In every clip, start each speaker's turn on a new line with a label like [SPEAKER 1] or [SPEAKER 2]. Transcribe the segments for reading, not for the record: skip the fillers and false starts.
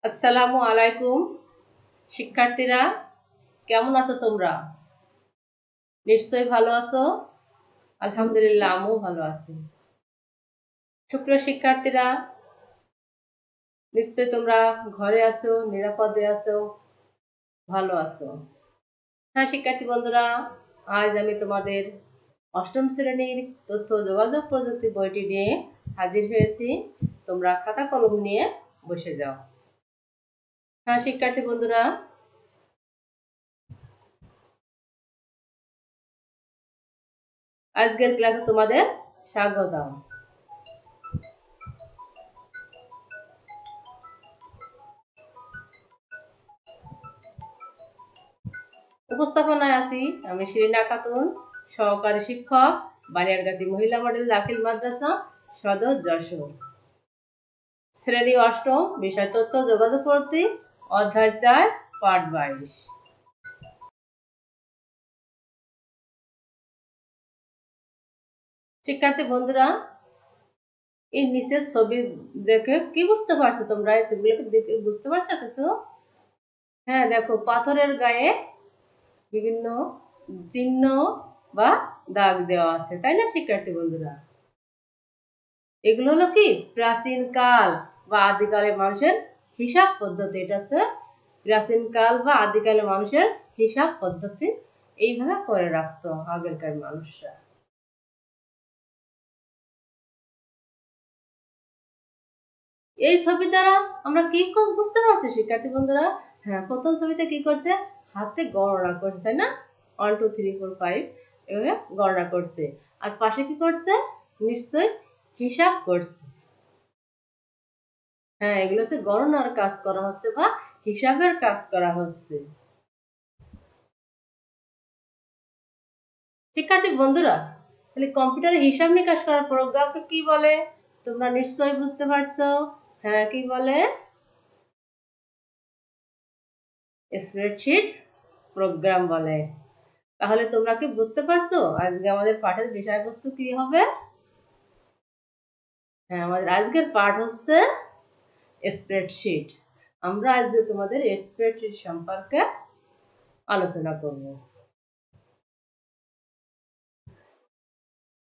[SPEAKER 1] আসসালামু আলাইকুম শিক্ষার্থীরা, কেমন আছো তোমরা? নিশ্চয়ই ভালো আছো। আলহামদুলিল্লাহ, আমিও ভালো আছি। সুপ্রিয় শিক্ষার্থীরা, নিশ্চয়ই তোমরা ঘরে আছো, নিরাপদে আছো, ভালো আছো। হ্যাঁ শিক্ষার্থী বন্ধুরা, আজ আমি তোমাদের অষ্টম শ্রেণীর তথ্য যোগাযোগ প্রযুক্তি বইটি নিয়ে হাজির হয়েছি। তোমরা খাতা কলম নিয়ে বসে যাও। হ্যাঁ শিক্ষার্থী বন্ধুরা, আজকের ক্লাসে তোমাদের স্বাগতম। উপস্থাপনায় আছি আমি শিরিনা খাতুন, সহকারী শিক্ষক, বানিয়ারগাতি মহিলা মডেল দাখিল মাদ্রাসা, সদর যশোর। শ্রেণী অষ্টম, বিষয় তথ্য যোগাযোগ প্রযুক্তি, অধ্যায় 4, পাঠ 22। শিক্ষার্থী বন্ধুরা, এই নিচের ছবি দেখে কি বুঝতে পারছো তোমরা? এই ছবিগুলোকে দেখে বুঝতে পারছো কিছু? হ্যাঁ দেখো, পাথরের গায়ে বিভিন্ন চিহ্ন বা দাগ দেওয়া আছে, তাই না শিক্ষার্থী বন্ধুরা? এগুলো হলো কি প্রাচীন কাল বা আদিকালে মানুষের হিসাব পদ্ধতি। এটা হচ্ছে প্রাচীন কাল বা আদিকালে মানুষের হিসাব পদ্ধতি, এইভাবে করে রাখতো আগেরকার মানুষরা। এই ছবি দ্বারা আমরা কি বুঝতে পারছি শিক্ষার্থী বন্ধুরা? হ্যাঁ, প্রথম ছবিতে কি করছে, হাতে গণনা করছে, তাই না? 1 2 3 4 5 এভাবে গণনা করছে। আর পাশে কি করছে, নিশ্চয় হিসাব করছে। হ্যাঁ, এগুলো হচ্ছে গণনার কাজ করা হচ্ছে বা হিসাবের কাজ করা হচ্ছে। শিক্ষার্থী বন্ধুরা, তাহলে কম্পিউটারে হিসাব নিকাশ করার প্রোগ্রামকে কি বলে? তোমরা নিশ্চয়ই বুঝতে পারছো। হ্যাঁ, কি বলে? স্প্রেডশিট প্রোগ্রাম বলে। তাহলে তোমরা কি বুঝতে পারছো আজকে আমাদের পাঠের বিষয়বস্তু কি হবে? হ্যাঁ, আমাদের আজকের পাঠ হচ্ছে স্প্রেডশিট। আমরা আজকে তোমাদের স্প্রেডশিট সম্পর্কে আলোচনা করব।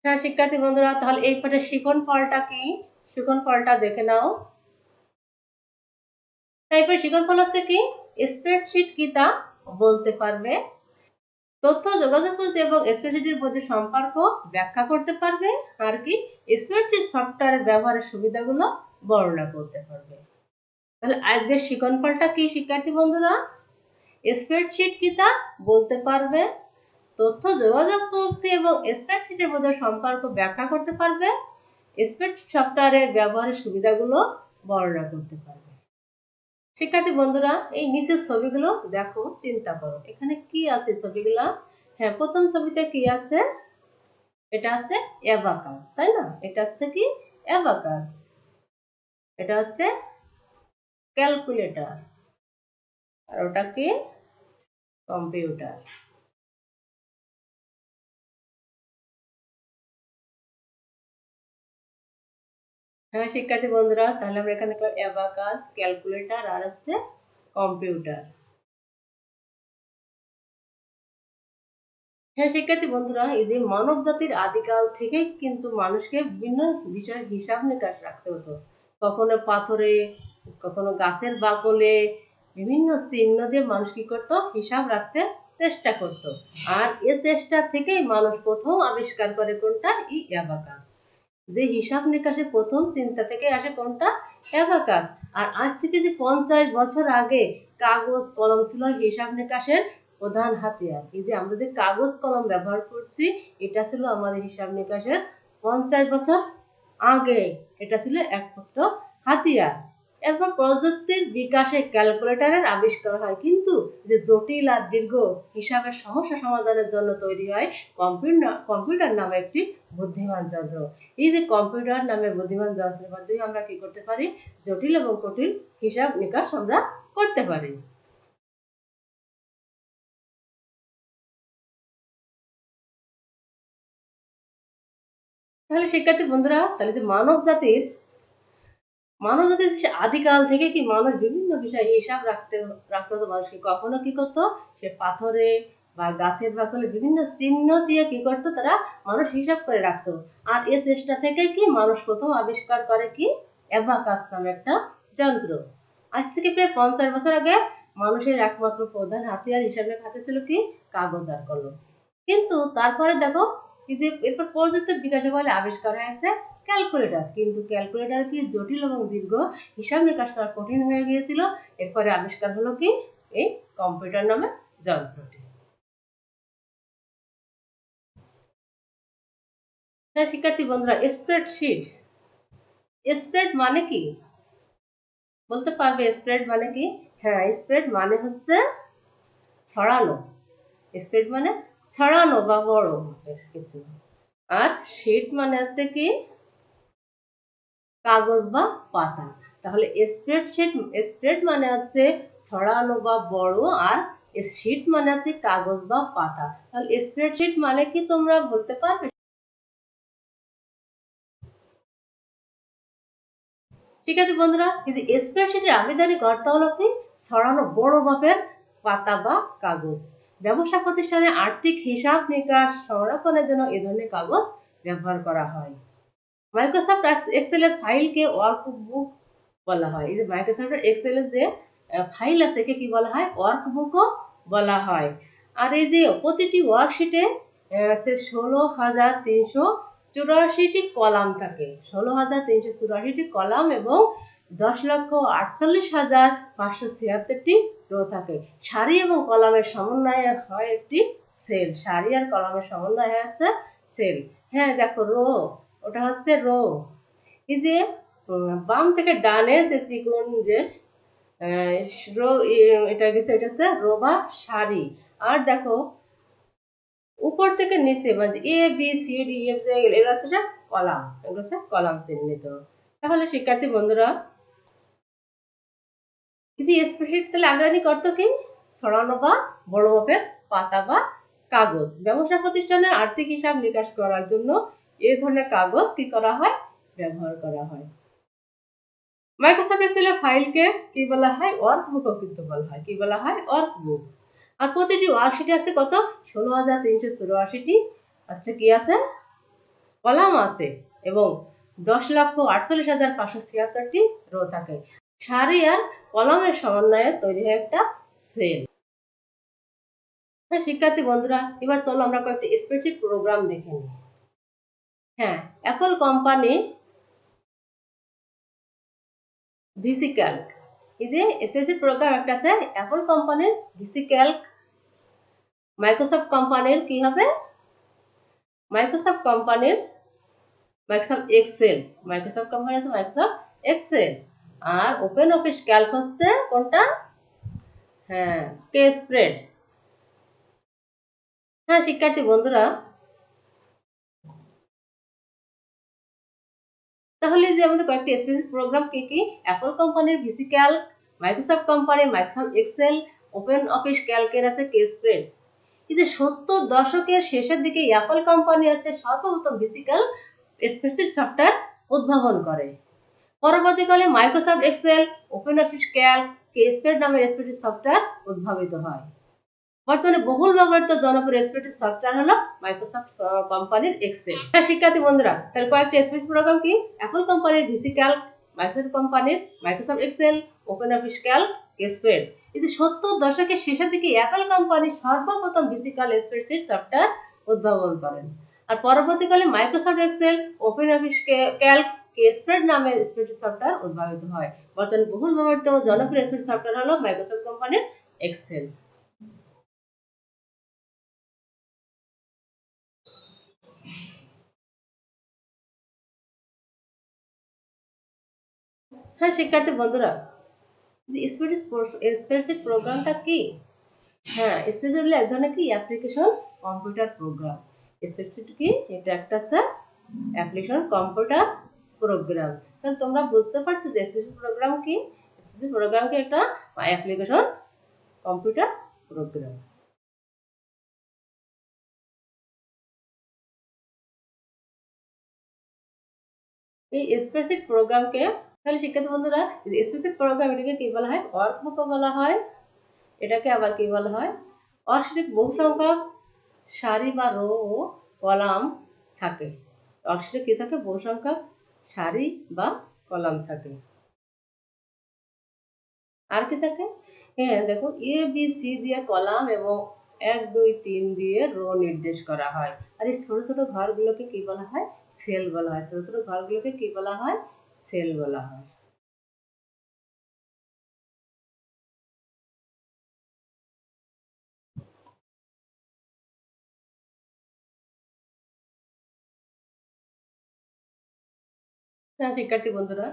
[SPEAKER 1] হ্যাঁ শিক্ষার্থী বন্ধুরা, তাহলে এই পাঠের শিখন ফলটা কি? শিখন ফলটা দেখে নাও। টাইপের শিখন ফল হচ্ছে কি, স্প্রেডশিট কি তা বলতে পারবে, তথ্য যোগাযোগ করতে এবং স্প্রেডশিটের মধ্যে সম্পর্ক ব্যাখ্যা করতে পারবে, আর কি স্প্রেডশিট সফটওয়্যারের ব্যবহারের সুবিধাগুলো বর্ণনা করতে পারবে। তাহলে আজকের শিখন ফলটা কি শিক্ষার্থী বন্ধুরা? স্প্রেডশিট কি তা বলতে পারবে, তথ্য যোগাযোগ প্রযুক্তি এবং স্প্রেডশিটের মধ্যে সম্পর্ক ব্যাখ্যা করতে পারবে, স্প্রেডশিট সফটওয়্যারের ব্যবহারের সুবিধাগুলো বর্ণনা করতে পারবে। শিক্ষার্থী বন্ধুরা, এই নিচের ছবিগুলো দেখো, চিন্তা করো এখানে কি আছে ছবিগুলা। হ্যাঁ, প্রথম ছবিতে কি আছে? এটা আছে অ্যাবাকাস, তাই না? এটা হচ্ছে কি অ্যাবাকাস, এটা হচ্ছে ক্যালকুলেটর, আর ওটা কি কম্পিউটার। হ্যাঁ শিক্ষার্থী বন্ধুরা, তাহলে আমরা এখানে দেখলাম অ্যাবাকাস, ক্যালকুলেটর আর হচ্ছে কম্পিউটার। হ্যাঁ শিক্ষার্থী বন্ধুরা, এই যে মানব জাতির আদিকাল থেকেই কিন্তু মানুষকে বিভিন্ন বিষয়ের হিসাব নিকাশ রাখতে হতো। কখনো পাথরে, কখনো গাছের বাকলে, বিভিন্ন চিহ্ন দিয়ে মানুষ কি করতো, হিসাব রাখতে চেষ্টা করত। আর এ চেষ্টা থেকেই মানুষ প্রথম আবিষ্কার করে কোনটা, এই অ্যাবাকাস। যে হিসাব নিকাশের প্রথম চিন্তা থেকে আসে কোনটা, অ্যাবাকাস। আর আজ থেকে যে 50 বছর আগে কাগজ কলম ছিল হিসাব নিকাশের প্রধান হাতিয়ার। এই যে আমরা যে কাগজ কলম ব্যবহার করছি, এটা ছিল আমাদের হিসাব নিকাশের 50 বছর আগে এটা ছিল একমাত্র হাতিয়ার। এরপর প্রযুক্তির বিকাশে ক্যালকুলেটরের আবিষ্কার হয়, কিন্তু যে জটিল আর দীর্ঘ হিসাবের সমস্যা সমাধানের জন্য তৈরি হয় কম্পিউটার নামে একটি বুদ্ধিমান যন্ত্র। এই যে কম্পিউটার নামে বুদ্ধিমান যন্ত্রের মাধ্যমে আমরা কি করতে পারি, জটিল এবং কঠিন হিসাব নিকাশ আমরা করতে পারি। তাহলে শিক্ষার্থী বন্ধুরা, তাহলে যে মানব জাতির আদিকাল থেকে কি মানুষ বিভিন্ন বিষয়ে হিসাব রাখতে হতো মানুষকে। কখনো কি করতো, সে পাথরে বা গাছের বাকলে বিভিন্ন চিহ্ন দিয়ে কি করতো, তারা মানুষ হিসাব করে রাখতো। আর এই চেষ্টা থেকে কি মানুষ প্রথম আবিষ্কার করে কি অ্যাবাকাস নামে একটা যন্ত্র। আজ থেকে প্রায় 50 বছর আগে মানুষের একমাত্র প্রধান হাতিয়ার হিসাবে কাছে ছিল কি কাগজ আর কলম। কিন্তু তারপরে দেখো এই যে এরপর প্রযুক্তির বিকাশের ফলে আবিষ্কার হয়েছে ক্যালকুলেটর। কিন্তু ক্যালকুলেটর কি জটিল এবং দীর্ঘ হিসাব নিকাশ করা কঠিন হয়ে গিয়েছিল। এরপরে আবিষ্কার হলো কি এই কম্পিউটার নামে যন্ত্রটি। হ্যাঁ শিক্ষার্থী বন্ধুরা, স্প্রেডশিট, স্প্রেড মানে কি বলতে পারবে? স্প্রেড মানে কি? হ্যাঁ, স্প্রেড মানে হচ্ছে ছড়ানো। স্প্রেড মানে ছড়ানো বা বড় কিছু। আর শিট মানে হচ্ছে কি কাগজ বা পাতা। তাহলে স্প্রেড মানে হচ্ছে ছড়ানো বা বড়, আর শিট মানে হচ্ছে কাগজ বা পাতা। তাহলে স্প্রেডশিট মানে কি তোমরা বলতে পারবে? ঠিক আছে বন্ধুরা, এই যে স্প্রেডশিটের আবেদনিক অর্থ হলো কি ছড়ানো বড় মাপের পাতা বা কাগজ। ব্যবসা প্রতিষ্ঠানে আর্থিক হিসাব নিকাশ সংরক্ষণের জন্য এই ধরনের কাগজ ব্যবহার করা হয়। মাইক্রোসফট এক্সেলের ফাইলকে ওয়ার্কবুক বলা হয়। এই যে মাইক্রোসফট এক্সেলের যে ফাইল আছে একে কি বলা হয়? ওয়ার্কবুকও বলা হয়। আর এই যে প্রতিটি ওয়ার্কশিটে 16,384টি কলাম থাকে। 16,384টি কলাম এবং 10,48,576টি রো থাকে। সারি এবং কলামের সমন্বয়ে হয় একটি সেল। সারি আর কলামের সমন্বয়ে আছে সেল। হ্যাঁ দেখো রো, ওটা হচ্ছে রো। এই যে বাম থেকে ডানে যে চিকন যে রো, এটা গেছে, এটা হচ্ছে রো বা সারি। আর দেখো উপর থেকে নিচে মানে A B C D F এগুলো হচ্ছে কলাম, এগুলো হচ্ছে কলাম চিহ্নিত। তাহলে শিক্ষার্থী বন্ধুরা, এই যে স্প্রেডশিট তাহলে আগামী অর্থ কি ছড়ানো বা বড় মাপের পাতা বা কাগজ। ব্যবসা প্রতিষ্ঠানের আর্থিক হিসাব নিকাশ করার জন্য এই ধরনের কাগজ কি করা হয়? ব্যবহার করা হয়। মাইক্রোসফট এক্সেলের ফাইলকে কি বলা হয়? ওয়ার্কবুকও কিন্তু বলা হয়। কি বলা হয়? ওয়ার্কবুক। আর প্রতিটি ওয়ার্কশিটে আছে কত? 16,384টি আচ্ছা কি আছে? কলাম আছে এবং 10,48,576টি রো থাকে। সারি আর কলামের সমন্বয়ে তৈরি হয় একটা সেল। হ্যাঁ শিক্ষার্থী বন্ধুরা, এবার চলো আমরা কয়েকটি স্প্রেডশিট প্রোগ্রাম দেখে নিই। হ্যাঁ, অ্যাপল কোম্পানি ভিসি ক্যালক, এই যে স্প্রেডশিট প্রোগ্রাম একটা আছে অ্যাপল কোম্পানির ভিসি ক্যালক। মাইক্রোসফট কোম্পানির কি হবে? মাইক্রোসফট কোম্পানির মাইক্রোসফট এক্সেল। মাইক্রোসফট কোম্পানি আছে মাইক্রোসফট এক্সেল। আর ওপেন অফিস ক্যালক হচ্ছে কোনটা? হ্যাঁ, কে স্প্রেড। হ্যাঁ শিক্ষার্থী বন্ধুরা, তাহলে যে আমাদের কয়েকটি স্পেসিফিক প্রোগ্রাম কি কি? অ্যাপল কোম্পানির ভিসি ক্যালক, মাইক্রোসফট কোম্পানির মাইক্রোসফট এক্সেল, ওপেন অফিস ক্যালকের আছে কে স্প্রেড। এই যে 70 দশকের শেষের দিকে অ্যাপল কোম্পানি হচ্ছে সর্বপ্রথম ভিসি ক্যালক স্প্রেডশিট সফটওয়্যার উদ্ভাবন করে। পরবর্তীকালে Microsoft Excel, OpenOffice Calc, KSpread নামের স্প্রেডশিট সফটওয়্যার উদ্ভাবিত হয়। বর্তমানে বহুল ব্যবহৃত জনপ্রিয় স্প্রেডশিট সফটওয়্যার হলো মাইক্রোসফট কোম্পানির এক্সেল। শিক্ষার্থী বন্ধুরা, তাহলে কয়েকটি স্প্রেডশিট প্রোগ্রাম কি? অ্যাপল কোম্পানির ভিসি ক্যালক, মাইক্রোসফট কোম্পানির Microsoft Excel, OpenOffice Calc, KSpread. এই যে 70 দশকের শেষের দিকে অ্যাপল কোম্পানি সর্বপ্রথম ভিসি ক্যালক স্প্রেডশিট সফটওয়্যার উদ্ভাবন করেন। আর পরবর্তীকালে Microsoft Excel, OpenOffice Calc, KSpread নামের স্প্রেডশিট সফটওয়্যার উদ্ভাবিত হয়। বর্তমানে বহুল ব্যবহৃত জনপ্রিয় স্প্রেডশিট সফটওয়্যার হলো মাইক্রোসফট কোম্পানির এক্সেল। হ্যাঁ শিক্ষার্থী বন্ধুরা, স্প্রেডশিট প্রোগ্রামটা কি? হ্যাঁ, স্প্রেডশিট হলো এক ধরনের কি অ্যাপ্লিকেশন কম্পিউটার প্রোগ্রাম। স্প্রেডশিট কি? এটা একটা অ্যাপ্লিকেশন কম্পিউটার প্রোগ্রাম। তাহলে তোমরা বুঝতে পারছো যে স্প্রেডশিট প্রোগ্রাম কি? স্প্রেডশিট প্রোগ্রাম কি একটা অ্যাপ্লিকেশন কম্পিউটার প্রোগ্রাম। এই স্প্রেডশিট প্রোগ্রামকে তাহলে শিক্ষার্থী বন্ধুরা, স্পেসিফিক প্রোগ্রাম এটাকে কি বলা হয়? ওয়ার্কবুকও বলা হয়। এটাকে আবার কি বলা হয়? ওয়ার্কশিটে বহু সংখ্যক সারি বা রো ও কলাম থাকে। ওয়ার্কশিটে কি থাকে? বহু সংখ্যক সারি বা কলাম থাকে। আর কি থাকে? হ্যাঁ দেখো, এ বি সি দিয়ে কলাম এবং 1 2 3 দিয়ে রো নির্দেশ করা হয়। আর এই ছোট ছোট ঘরগুলোকে কি বলা হয়? সেল বলা হয়। ছোট ছোট ঘরগুলোকে কি বলা হয়? সেল বলা হয়। হ্যাঁ শিক্ষার্থী বন্ধুরা,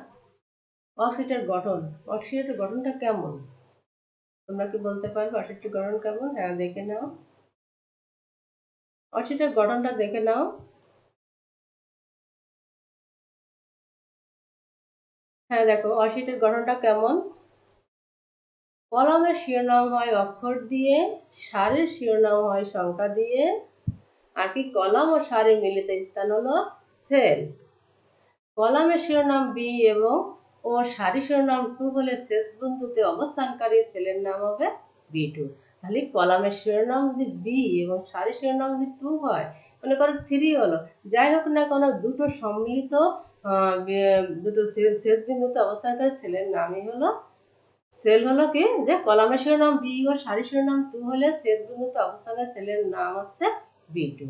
[SPEAKER 1] ওয়ার্কশিটের গঠন, ওয়ার্কশিটের গঠনটা কেমন? তোমরা কি বলতে পারবে ওয়ার্কশিটের গঠন কেমন? হ্যাঁ দেখে নাও, ওয়ার্কশিটের গঠনটা দেখে নাও। হ্যাঁ দেখো, ওয়ার্কশিটের গঠনটা কেমন? কলামের শিরোনাম হয় অক্ষর দিয়ে, সারির শিরোনাম হয় সংখ্যা দিয়ে, আর কি কলাম ও সারির মিলিত স্থান হলো সেল। কলামের শিরোনাম বি এবং ও সারি শিরোনাম 2 হলে শেষ বিন্দুতে অবস্থানকারী সেলের নাম হবে B2। তাহলে কলামের শিরোনাম যদি বি এবং সারি শিরোনাম যদি 2 হয়, মনে করো 3 হলো, যাই হোক না কেন দুটো সম্মিলিত দুটো শেষ বিন্দুতে অবস্থানকারী সেলের নামই হলো সেল। হলো কি যে কলামের শিরোনাম বি ও সারি শিরোনাম 2 হলে শেষ বিন্দুতে অবস্থানকারী সেলের নাম হচ্ছে B2।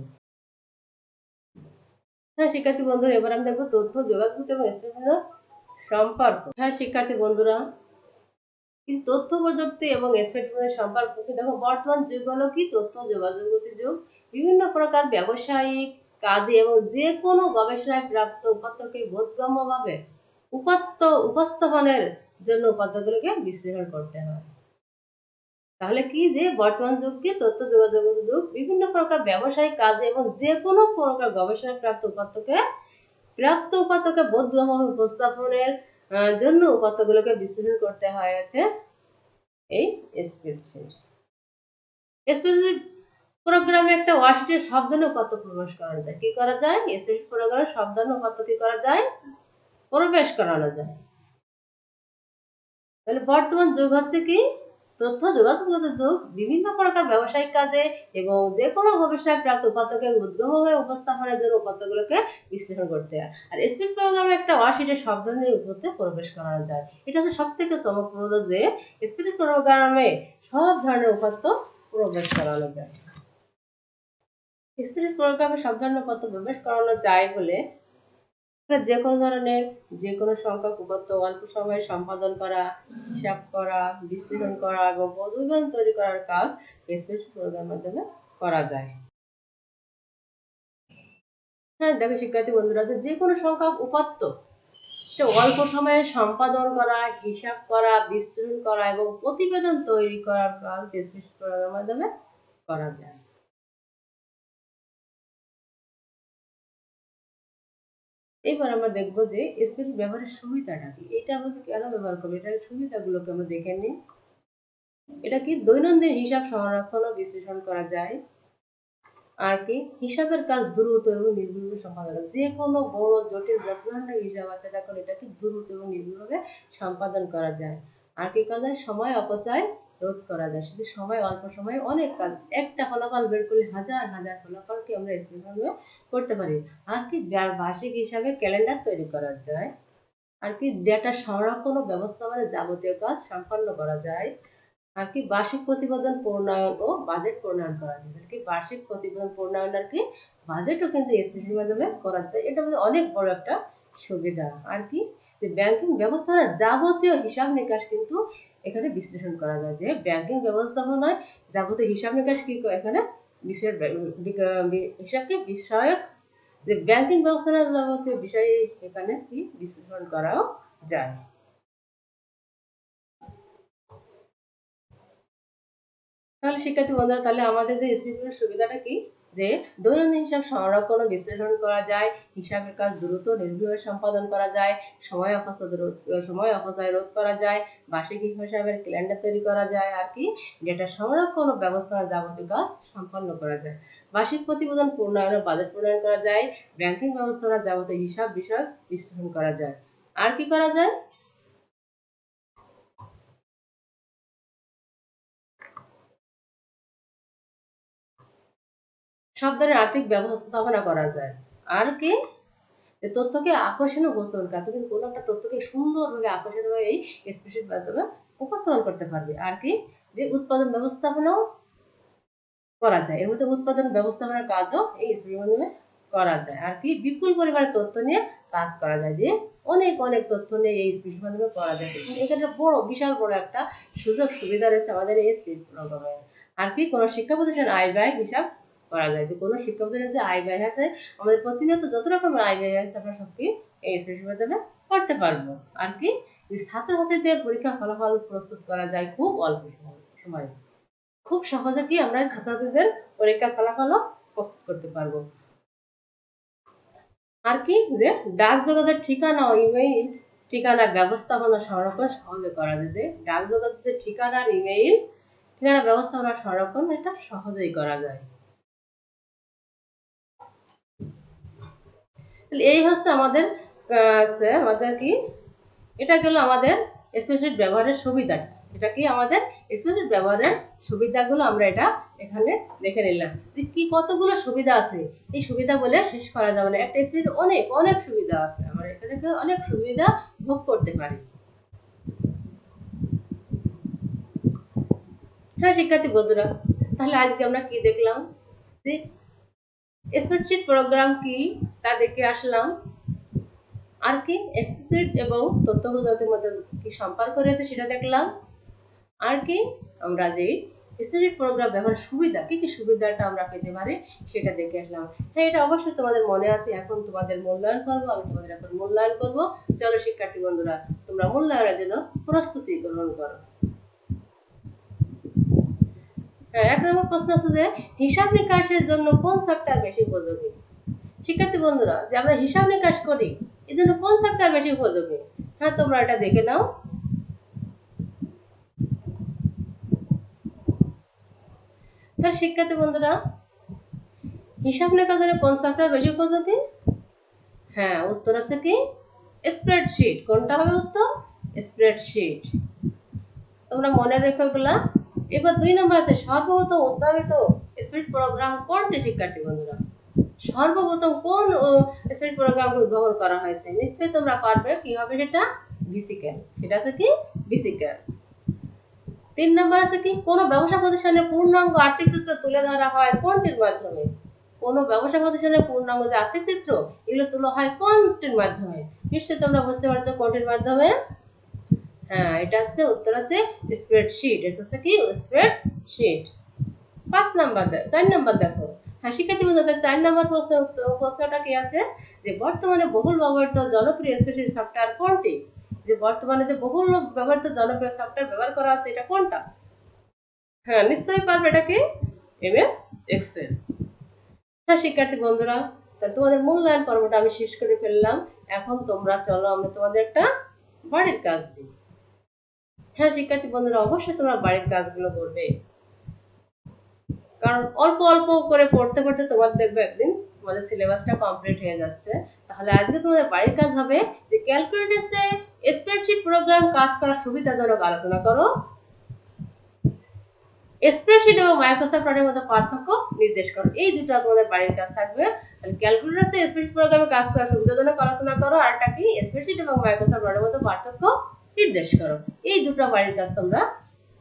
[SPEAKER 1] হ্যাঁ শিক্ষার্থী বন্ধুরা, এবার আমি দেখবো তথ্য যোগাযোগ এবং স্পেসের সম্পর্ক। হ্যাঁ শিক্ষার্থী বন্ধুরা, তথ্য প্রযুক্তি এবং স্মার্টফোনের সম্পর্ক কি? দেখো, বর্তমান যুগ হলো কি তথ্য যোগাযোগ যুগ। বিভিন্ন প্রকার ব্যবসায়িক কাজে এবং যে কোনো গবেষণায় প্রাপ্ত উপাত্তকে বোধগম্যভাবে উপস্থাপনের জন্য উপাত্তগুলোকে বিশ্লেষণ করতে হয়। তাহলে কি যে বর্তমান যুগ কি তথ্য যোগাযোগ যুগ। বিভিন্ন প্রকার ব্যবসায়িক কাজে এবং যে কোনো প্রকার গবেষণায় প্রাপ্ত উপাত্তকে বোধগম্যভাবে উপস্থাপনের জন্য উপাত্তগুলোকে বিশ্লেষণ করতে হয় হচ্ছে এই স্প্রেডশিট। স্প্রেডশিট প্রোগ্রামে একটা ওয়ার্কশিটের সব ধরনের উপাত্ত প্রবেশ করানো যায়। কি করা যায়? স্প্রেডশিট প্রোগ্রামে সব ধরনের উপাত্ত কি করা যায়? প্রবেশ করানো যায়। তাহলে বর্তমান যুগ হচ্ছে কি তথ্য যোগাযোগ যুগ। বিভিন্ন প্রকার ব্যবসায়িক কাজে এবং যে কোনো গবেষণায় প্রাপ্ত উপাত্তকে উদ্গমভাবে উপস্থাপনের জন্য উপাত্তগুলোকে বিশ্লেষণ করতে হয়। আর স্প্রেড প্রোগ্রামে একটা ওয়ার্কশিটে সব ধরনের উপাত্তে প্রবেশ করানো যায়। এটা হচ্ছে সব থেকে চমকপ্রদ যে স্প্রেড প্রোগ্রামে সব ধরনের উপাত্ত প্রবেশ করানো যায়। স্প্রেড প্রোগ্রামে সব ধরনের উপাত্ত প্রবেশ করানো যায় বলে যে কোনো ধরনের যে কোনো সংখ্যক উপাত্ত অল্প সময়ে সম্পাদন করা, হিসাব করা, বিশ্লেষণ করা এবং প্রতিবেদন তৈরি করার কাজ স্প্রেডশিট প্রোগ্রামের মাধ্যমে করা যায়। হ্যাঁ দেখো শিক্ষার্থী বন্ধুরা, যে কোনো সংখ্যক উপাত্ত অল্প সময়ে সম্পাদন করা, হিসাব করা, বিশ্লেষণ করা এবং প্রতিবেদন তৈরি করার কাজ স্প্রেডশিট প্রোগ্রামের মাধ্যমে করা যায়। এবার আমরা দেখব যে স্প্রেডশিট ব্যবহারের সুবিধাটা কি। এটা আমরা কেন ব্যবহার করব, এটার সুবিধাগুলোকে আমরা দেখে নিই। এটা কি দৈনন্দিন হিসাব সংরক্ষণ ও বিশ্লেষণ করা যায়। আর কি হিসাবের কাজ দ্রুত এবং নির্ভুলভাবে সম্পাদন করা, যে কোনো বড় জটিল যত ধরনের হিসাব আছে এখন এটাকে দ্রুত এবং নির্ভুলভাবে সম্পাদন করা যায়। আর কি করা যায়? সময় অপচয় রোধ করা যায়। শুধু সময় অল্প সময়ে অনেক কাজ, একটা ফলাফল বের করলে হাজার হাজার ফলাফলকে আমরা স্পেশালভাবে করতে পারি। আর কি বার্ষিক হিসাবে ক্যালেন্ডার তৈরি করা যায়। আর কি ডেটা সংরক্ষণ ও ব্যবস্থাপনার যাবতীয় কাজ সম্পন্ন করা যায়। আর কি বার্ষিক প্রতিবেদন প্রণয়ন ও বাজেট প্রণয়ন করা যায়। আর কি বার্ষিক প্রতিবেদন প্রণয়ন আর কি বাজেটও কিন্তু স্প্রেডশিটের মাধ্যমে করা যায়। এটা আমাদের অনেক বড় একটা সুবিধা। আর কি ব্যাংকিং ব্যবস্থাপনার যাবতীয় হিসাব নিকাশ কিন্তু এখানে বিশ্লেষণ করা যায়। যে ব্যাংকিং ব্যবস্থাপনায় যাবতীয় হিসাব নিকাশ কি এখানে হিসাবকে বিষয়ক যে ব্যাংকিং ব্যবস্থাপনার যাবতীয় বিষয় এখানে কি বিশ্লেষণ করাও যায়। তাহলে শিক্ষার্থী বন্ধুরা, তাহলে আমাদের যে স্প্রেডশিটের সুবিধাটা কি? যে দৈনন্দিন হিসাব সংরক্ষণ ও বিশ্লেষণ করা যায়, হিসাবের কাজ দ্রুত নির্ভুলভাবে সম্পাদন করা যায়, সময় অপচয় রোধ করা যায়, বার্ষিক হিসাবের ক্যালেন্ডার তৈরি করা যায়, আর কি ডেটা সংরক্ষণ ও ব্যবস্থাপনার যাবতীয় কাজ সম্পন্ন করা যায়, বার্ষিক প্রতিবেদন প্রণয়ন ও বাজেট প্রণয়ন করা যায়, ব্যাংকিং ব্যবস্থাপনার যাবতীয় হিসাব বিষয়ক বিশ্লেষণ করা যায়। আর কি করা যায়? সব ধরনের আর্থিক ব্যবস্থাপনা করা যায়। আর কি তথ্যকে আকর্ষণীয় উপস্থাপন করা, তুমি কোনো একটা তথ্যকে সুন্দরভাবে আকর্ষণীয়ভাবে এই স্প্রেডশিট মাধ্যমে উপস্থাপন করতে পারবে। আর কি যে উৎপাদন ব্যবস্থাপনাও করা যায়, এর মধ্যে উৎপাদন ব্যবস্থাপনার কাজও এই স্প্রেডশিটের মাধ্যমে করা যায়। আর কি বিপুল পরিমাণে তথ্য নিয়ে কাজ করা যায়, যে অনেক অনেক তথ্য নিয়ে এই স্প্রেডশিটের মাধ্যমে করা যায়। এখানে বড় বিশাল বড় একটা সুযোগ সুবিধা রয়েছে আমাদের এই স্প্রেডশিট প্রোগ্রামে। আর কি কোনো শিক্ষা প্রতিষ্ঠান আয় ব্যয় হিসাব করা যায়, যে কোনো শিক্ষা প্রতিষ্ঠানের যে আয় ব্যয় আছে, আমাদের প্রতিনিয়ত যত রকমের আয় ব্যয় আছে আমরা সবকি এই স্প্রেডশিটের মাধ্যমে করতে পারবো। আর কি ছাত্রছাত্রীদের পরীক্ষার ফলাফল প্রস্তুত করা যায় খুব অল্প সময়ে, খুব সহজে কি আমরা ছাত্রছাত্রীদের পরীক্ষার ফলাফলও প্রস্তুত করতে পারবো। আর কি যে ডাক যোগাযোগ ঠিকানা ও ইমেইল ঠিকানা ব্যবস্থাপনা সংরক্ষণ সহজে করা যায়, যে ডাক যোগাযোগের ঠিকানা আর ইমেইল ঠিকানা ব্যবস্থাপনা সংরক্ষণ এটা সহজেই করা যায়। এই হচ্ছে আমাদের কি এটা গেল আমাদের স্প্রেডশিট ব্যবহারের সুবিধা। এটা কি আমাদের স্প্রেডশিট ব্যবহারের সুবিধাগুলো আমরা এটা এখানে দেখে নিলাম, যে কি কতগুলো সুবিধা আছে। এই সুবিধা বলে শেষ করা যাবে না, একটা স্প্রেডশিট অনেক অনেক সুবিধা আছে, আমরা এখানে অনেক সুবিধা ভোগ করতে পারি। হ্যাঁ শিক্ষার্থী বন্ধুরা, তাহলে আজকে আমরা কি দেখলাম, যে স্প্রেডশিট প্রোগ্রাম কি তা দেখে আসলাম। আর কি স্প্রেডশিট এবং তথ্য প্রযুক্তির মধ্যে কি সম্পর্ক রয়েছে সেটা দেখলাম। আর কি আমরা যে স্প্রেডশিট প্রোগ্রাম ব্যবহারের সুবিধা, কি কি সুবিধাটা আমরা পেতে পারি সেটা দেখে আসলাম। হ্যাঁ এটা অবশ্যই তোমাদের মনে আছে, এখন তোমাদের মূল্যায়ন করবো, আমি তোমাদের এখন মূল্যায়ন করব। চলো শিক্ষার্থী বন্ধুরা, তোমরা মূল্যায়নের জন্য প্রস্তুতি গ্রহণ করো। হ্যাঁ 1 নম্বর প্রশ্ন আছে যে হিসাব নিকাশের জন্য কোন সফটওয়্যার বেশি উপযোগী। শিক্ষার্থী বন্ধুরা, যে আমরা হিসাব নিকাশ করি এর জন্য কোন সফটওয়্যার বেশি উপযোগী, হ্যাঁ তোমরা এটা দেখে নাও। তো শিক্ষার্থী বন্ধুরা, হিসাব নিকাশের কোন সফটওয়্যার বেশি উপযোগী, হ্যাঁ উত্তর আছে কি স্প্রেডশিট। কোনটা হবে উত্তর, স্প্রেডশিট। তোমরা মনে রেখো এগুলা। এবার 2 নম্বর আছে সর্বপ্রথম উদ্ভাবিত স্প্রেড প্রোগ্রাম কোনটি। শিক্ষার্থী বন্ধুরা, সর্বপ্রথম কোন স্প্রেড প্রোগ্রামটি উদ্ভাবন করা হয়েছে, নিশ্চয়ই তোমরা পারবে। কি হবে সেটা, বিসিক্যাল। সেটা আছে কি বিসিক্যাল। 3 নম্বর আছে কি কোন ব্যবসা প্রতিষ্ঠানের পূর্ণাঙ্গ আর্থিক চিত্র তুলে ধরা হয় কোনটির মাধ্যমে। কোন ব্যবসা প্রতিষ্ঠানের পূর্ণাঙ্গ যে আর্থিক চিত্র এগুলো তোলা হয় কোনটির মাধ্যমে, নিশ্চয়ই তোমরা বুঝতে পারছো কোনটির মাধ্যমে। হ্যাঁ এটা আছে উত্তর আছে স্প্রেডশিট। এটা হচ্ছে কি স্প্রেডশিট। 4 নাম্বার দেখো। হ্যাঁ শিক্ষার্থী বন্ধুরা, 4 নাম্বার প্রশ্নটা কি আছে, যে বর্তমানে বহুল ব্যবহৃত জনপ্রিয় স্প্রেডশিট সফটওয়্যার কোনটি। যে বর্তমানে যে বহুল ব্যবহৃত জনপ্রিয় সফটওয়্যার ব্যবহার করা আছে এটা কোনটা। হ্যাঁ নিশ্চয়ই পারবে, এটা কি এমএস এক্সেল। হ্যাঁ শিক্ষার্থী বন্ধুরা, তাহলে তোমাদের মূল্যায়ন পর্বটা আমি শেষ করে ফেললাম। এখন তোমরা চলো আমরা তোমাদের একটা বাড়ির কাজ দিই। হ্যাঁ শিক্ষার্থী বন্ধুরা, অবশ্যই তোমরা বাড়ির কাজগুলো করবে, কারণ অল্প অল্প করে পড়তে পড়তে তোমার দেখবে একদিন তোমাদের সিলেবাসটা কমপ্লিট হয়ে যাচ্ছে। তাহলে আজকে তোমাদের বাড়ির কাজ হবে যে ক্যালকুলেটরসে স্প্রেডশিট প্রোগ্রাম কাজ করার সুবিধাজনক আলোচনা করো। স্প্রেডশিট এবং মাইক্রোসফট ওয়ার্ডের মধ্যে পার্থক্য নির্দেশ করো। এই দুটো তোমাদের বাড়ির কাজ থাকবে। তাহলে ক্যালকুলেটরসে স্প্রেডশিট প্রোগ্রামে কাজ করার সুবিধাজনক আলোচনা করো, আর একটা কি স্প্রেডশিট এবং মাইক্রোসফট ওয়ার্ডের মধ্যে পার্থক্য নির্দেশ করো। এই দুটো বাড়ির কাজ তোমরা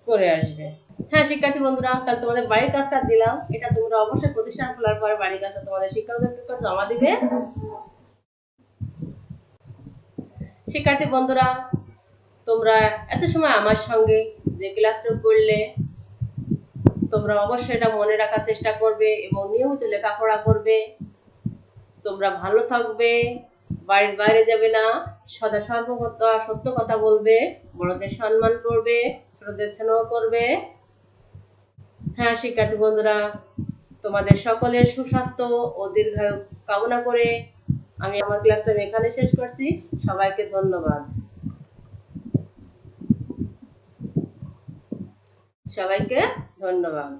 [SPEAKER 1] করে আসবে। হ্যাঁ শিক্ষার্থী বন্ধুরা, তাহলে তোমাদের বাড়ির কাজটা দিলাম। এটা তোমরা অবশ্যই প্রতিষ্ঠান খোলার পরে বাড়ির কাজটা তোমাদের শিক্ষকদের জমা দিবে। শিক্ষার্থী বন্ধুরা, তোমরা এত সময় আমার সঙ্গে যে ক্লাসটা করলে, তোমরা অবশ্যই এটা মনে রাখার চেষ্টা করবে এবং নিয়মিত লেখাপড়া করবে। তোমরা ভালো থাকবে, বাড়ির বাইরে যাবে না, সদা সর্বদা সত্য কথা বলবে, বড়দের সম্মান করবে, ছোটদের স্নেহ করবে। হ্যাঁ শিক্ষার্থী বন্ধুরা, তোমাদের সকলের সুস্বাস্থ্য ও দীর্ঘায়ু কামনা করে আমি আমার ক্লাসটা এখানে শেষ করছি। সবাইকে ধন্যবাদ। সবাইকে ধন্যবাদ।